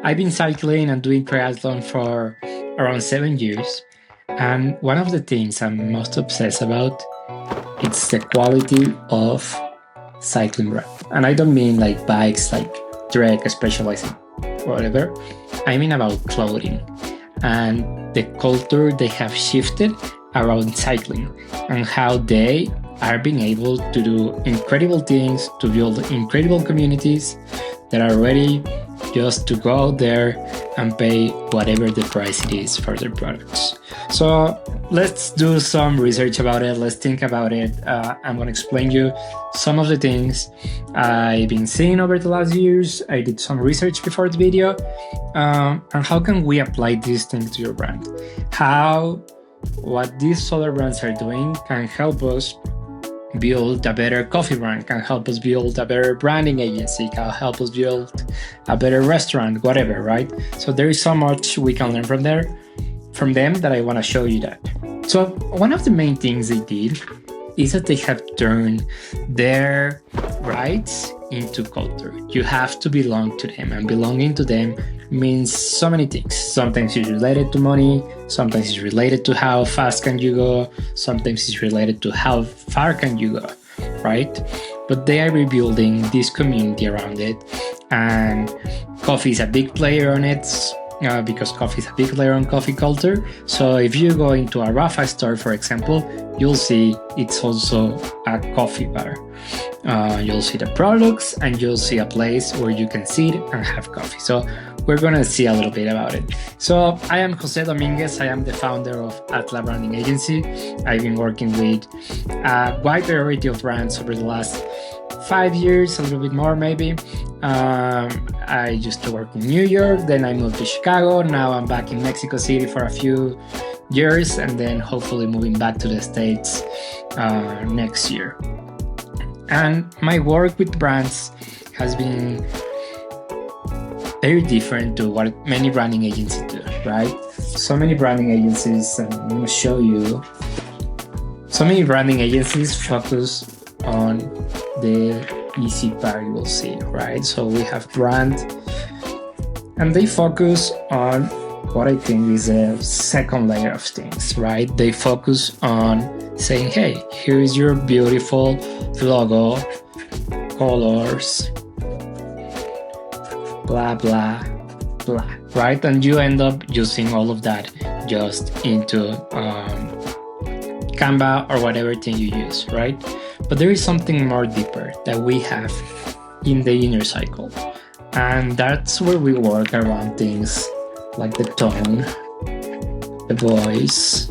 I've been cycling and doing triathlon for around 7 years. And one of the things I'm most obsessed about is the quality of cycling brand. And I don't mean like bikes like Trek, Specialized, whatever. I mean about clothing and the culture they have shifted around cycling and how they are being able to do incredible things, to build incredible communities that are ready just to go out there and pay whatever the price it is for their products. So let's do some research about it. Let's think about it. I'm going to explain you some of the things I've been seeing over the last years. I did some research before the video. And how can we apply these things to your brand? How what these other brands are doing can help us build a better coffee brand, can help us build a better branding agency, can help us build a better restaurant, whatever, right? So there is so much we can learn from them that I want to show you that. So one of the main things they did is that they have turned their rights into culture. You have to belong to them, and belonging to them means so many things. Sometimes it's related to money, sometimes it's related to how fast can you go, sometimes it's related to how far can you go, right? But they are rebuilding this community around it, and coffee is a big player on it. Because coffee is a big player on coffee culture. So if you go into a Rafa store, for example, you'll see it's also a coffee bar. You'll see the products and you'll see a place where you can sit and have coffee. So we're going to see a little bit about it. So I am Jose Dominguez. I am the founder of Atla Branding Agency. I've been working with a wide variety of brands over the last 5 years, a little bit more maybe. I used to work in New York, then I moved to Chicago. Now I'm back in Mexico City for a few years, and then hopefully moving back to the States next year. And my work with brands has been very different to what many branding agencies do, right? So many branding agencies, and I'm going to show you, so many branding agencies focus on the easy part you will see, right? So we have brand, and they focus on what I think is a second layer of things, right? They focus on saying, hey, here is your beautiful logo, colors, blah, blah, blah, right? And you end up using all of that just into Canva or whatever thing you use, right? But there is something more deeper that we have in the inner cycle. And that's where we work around things like the tone, the voice,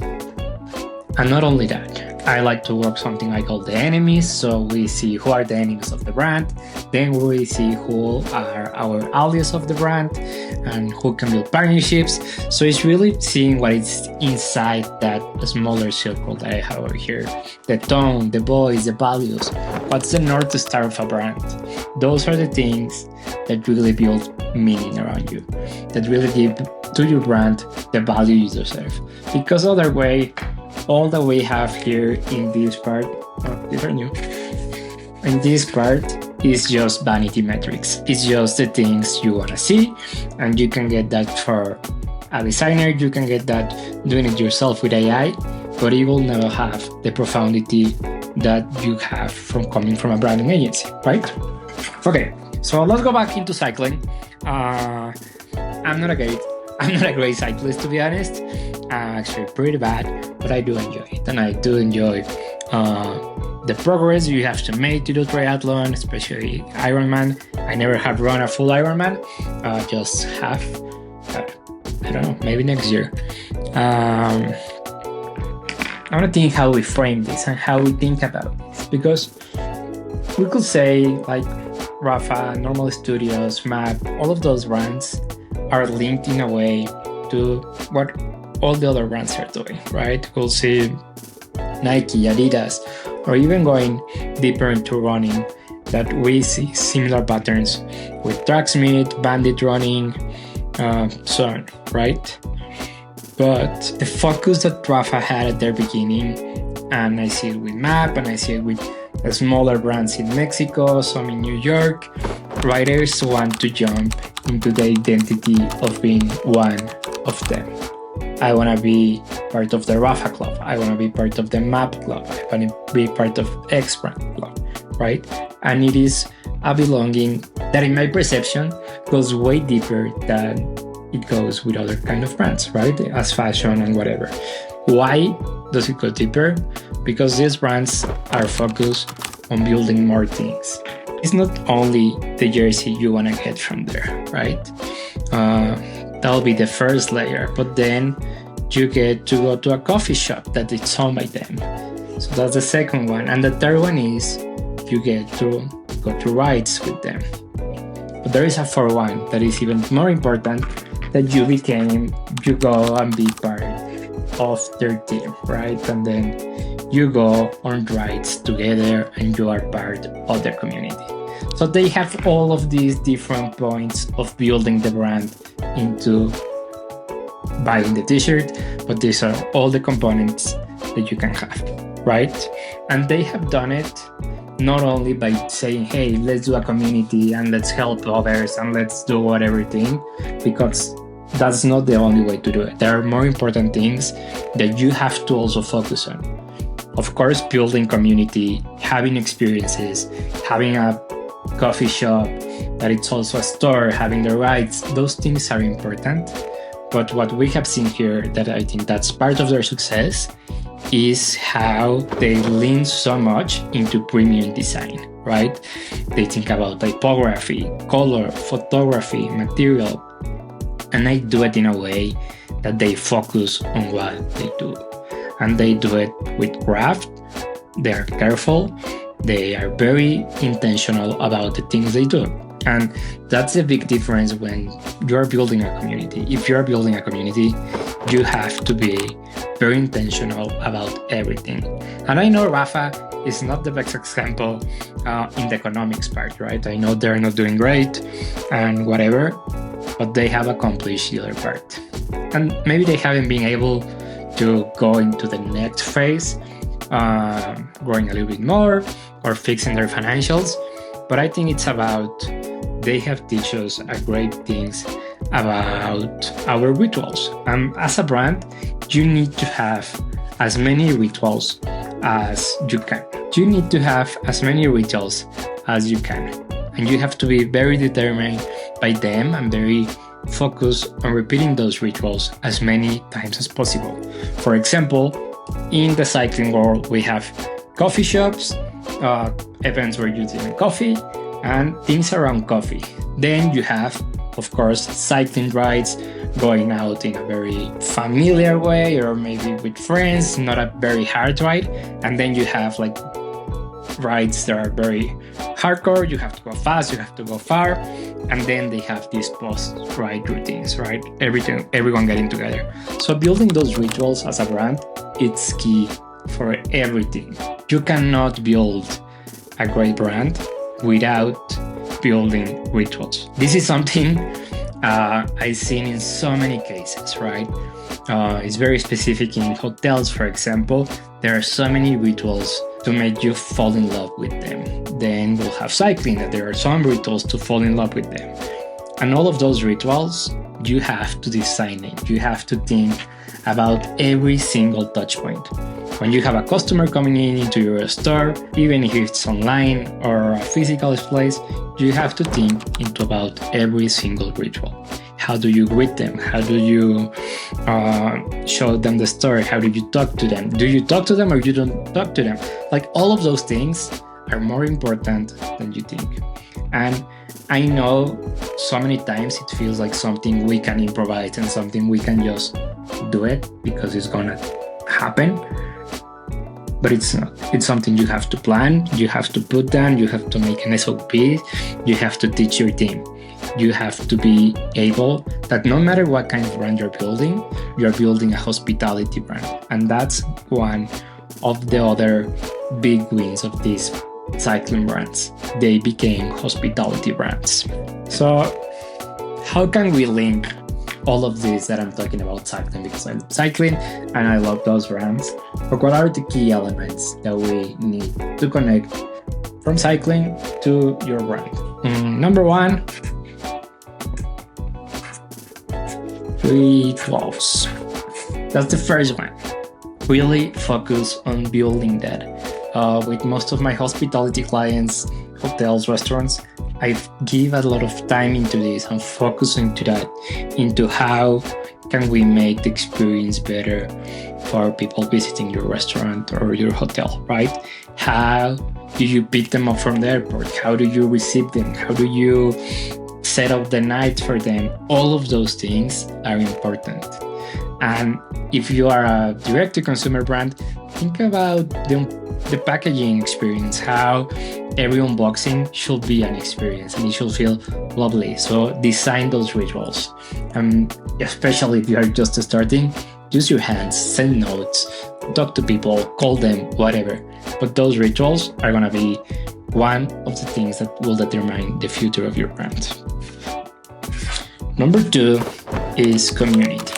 and not only that. I like to work something I call the enemies. So we see who are the enemies of the brand. Then we see who are our allies of the brand and who can build partnerships. So it's really seeing what is inside that smaller circle that I have over here. The tone, the voice, the values. What's the North Star of a brand? Those are the things that really build meaning around you, that really give to your brand the value you deserve. Because other way, all that we have here in this part, in this part is just vanity metrics. It's just the things you want to see, and you can get that for a designer, you can get that doing it yourself with AI, but it will never have the profundity that you have from coming from a branding agency, right? Okay, so let's go back into cycling. I'm not a great cyclist, to be honest. I'm actually pretty bad, but I do enjoy it, and I do enjoy the progress you have to make to do triathlon, especially Ironman. I never have run a full Ironman, just half. I don't know, maybe next year. I want to think how we frame this and how we think about this, because we could say like Rafa, Normal Studios, Map, all of those brands are linked in a way to what all the other brands are doing, right? We'll see Nike, Adidas, or even going deeper into running, that we see similar patterns with Tracksmith, Bandit Running, so on, right? But the focus that Rafa had at their beginning, and I see it with Map, and I see it with smaller brands in Mexico, some in New York, riders want to jump into the identity of being one of them. I want to be part of the Rafa Club. I want to be part of the Map Club. I want to be part of X Brand Club, right? And it is a belonging that, in my perception, goes way deeper than it goes with other kind of brands, right? As fashion and whatever. Why does it go deeper? Because these brands are focused on building more things. It's not only the jersey you want to get from there, right? That'll be the first layer, but then you get to go to a coffee shop that is owned by them. So that's the second one. And the third one is you get to go to rides with them. But there is a fourth one that is even more important, that you go and be part of their team, right? And then you go on rides together and you are part of their community. So they have all of these different points of building the brand into buying the t-shirt, but these are all the components that you can have, right? And they have done it not only by saying, hey, let's do a community and let's help others and let's do whatever thing, because that's not the only way to do it. There are more important things that you have to also focus on. Of course, building community, having experiences, having a coffee shop that it's also a store, having the rights, those things are important. But what we have seen here, that I think that's part of their success, is how they lean so much into premium design, right? They think about typography, color, photography, material, and they do it in a way that they focus on what they do. And they do it with craft. They are careful. They are very intentional about the things they do. And that's a big difference when you're building a community. If you're building a community, you have to be very intentional about everything. And I know Rafa is not the best example in the economics part, right? I know they're not doing great and whatever, but they have accomplished the other part. And maybe they haven't been able to go into the next phase, growing a little bit more or fixing their financials. But I think it's about, they have teach us a great things about our rituals. As a brand, you need to have as many rituals as you can. You need to have as many rituals as you can. And you have to be very determined by them and very focused on repeating those rituals as many times as possible. For example, in the cycling world, we have coffee shops, events where you drink coffee, and things around coffee. Then you have, of course, cycling rides, going out in a very familiar way, or maybe with friends, not a very hard ride. And then you have like rides that are very hardcore. You have to go fast, you have to go far. And then they have these post-ride routines, right? Everyone getting together. So building those rituals as a brand, it's key for everything. You cannot build a great brand without building rituals. This is something I've seen in so many cases, right? It's very specific in hotels, for example. There are so many rituals to make you fall in love with them. Then we'll have cycling, that there are some rituals to fall in love with them. And all of those rituals, you have to design it. You have to think about every single touch point. When you have a customer coming into your store, even if it's online or a physical place, you have to think into about every single ritual. How do you greet them? How do you show them the store? How do you talk to them? Do you talk to them or you don't talk to them? Like, all of those things are more important than you think. And I know so many times it feels like something we can improvise and something we can just do it because it's gonna happen. But it's not. It's something you have to plan, you have to put down, you have to make an SOP, you have to teach your team. You have to be able that no matter what kind of brand you're building a hospitality brand. And that's one of the other big wins of these cycling brands. They became hospitality brands. So how can we link all of this that I'm talking about cycling? Because I love cycling and I love those brands. But what are the key elements that we need to connect from cycling to your brand? Number one, rituals. That's the first one. Really focus on building that. With most of my hospitality clients, hotels, restaurants, I give a lot of time into this and focus into that, into how can we make the experience better for people visiting your restaurant or your hotel, right? How do you pick them up from the airport? How do you receive them? How do you set up the night for them? All of those things are important. And if you are a direct-to-consumer brand, think about the packaging experience, how every unboxing should be an experience and it should feel lovely. So design those rituals. Especially if you are just starting, use your hands, send notes, talk to people, call them, whatever. But those rituals are going to be one of the things that will determine the future of your brand. Number two is community.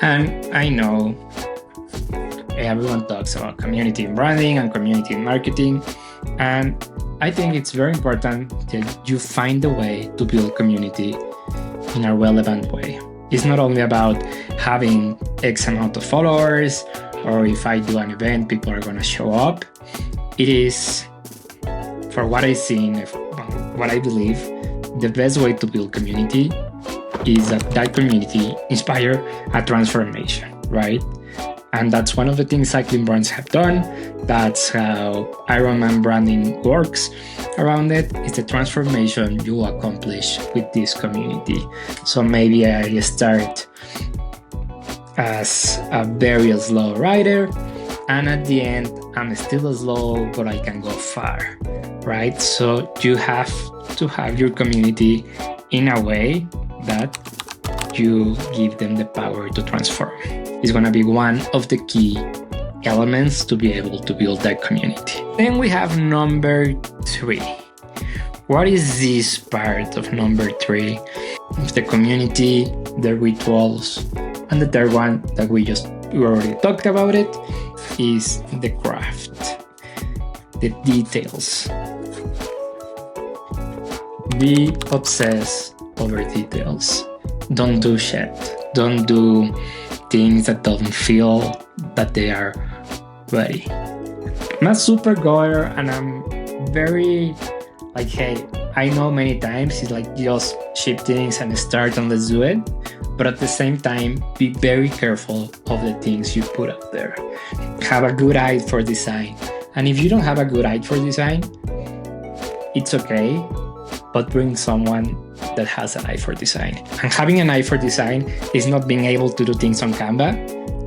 And I know everyone talks about community in branding and community in marketing. And I think it's very important that you find a way to build community in a relevant way. It's not only about having X amount of followers, or if I do an event, people are going to show up. It is, for what I've seen, what I believe, the best way to build community is that community inspire a transformation, right? And that's one of the things cycling brands have done. That's how Ironman branding works around it. It's the transformation you accomplish with this community. So maybe I start as a very slow rider, and at the end, I'm still slow, but I can go far, right? So you have to have your community in a way that you give them the power to transform. It's going to be one of the key elements to be able to build that community. Then we have number three. What is this part of number three? It's the community, the rituals, and the third one that we already talked about it is the craft, the details. Be obsessed over details. Don't do shit. Don't do things that don't feel that they are ready. I'm a super goer and I'm very like, hey, I know many times it's like just ship things and start and let's do it. But at the same time, be very careful of the things you put up there. Have a good eye for design. And if you don't have a good eye for design, it's okay, but bring someone that has an eye for design. And having an eye for design is not being able to do things on Canva,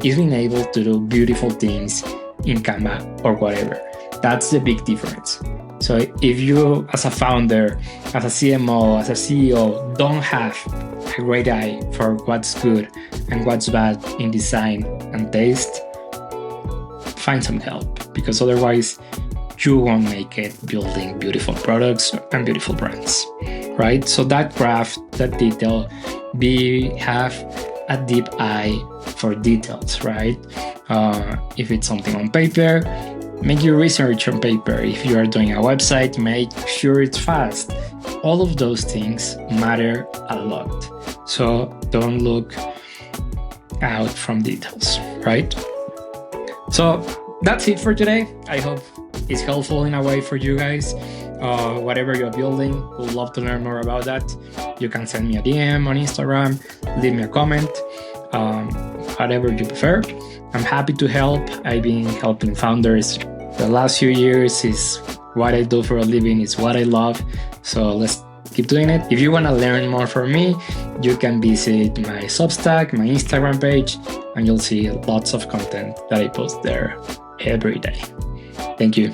it's being able to do beautiful things in Canva or whatever. That's the big difference. So if you, as a founder, as a CMO, as a CEO, don't have a great eye for what's good and what's bad in design and taste, find some help, because otherwise you won't make it building beautiful products and beautiful brands, right? So that craft, that detail, have a deep eye for details, right? If it's something on paper, make your research on paper. If you are doing a website, make sure it's fast. All of those things matter a lot. So don't look out from details, right? So that's it for today. I hope it's helpful in a way for you guys. Whatever you're building, would love to learn more about that. You can send me a DM on Instagram, leave me a comment, whatever you prefer. I'm happy to help. I've been helping founders the last few years. Is what I do for a living. It's what I love. So let's keep doing it. If you want to learn more from me, you can visit my Substack, my Instagram page, and you'll see lots of content that I post there every day. Thank you.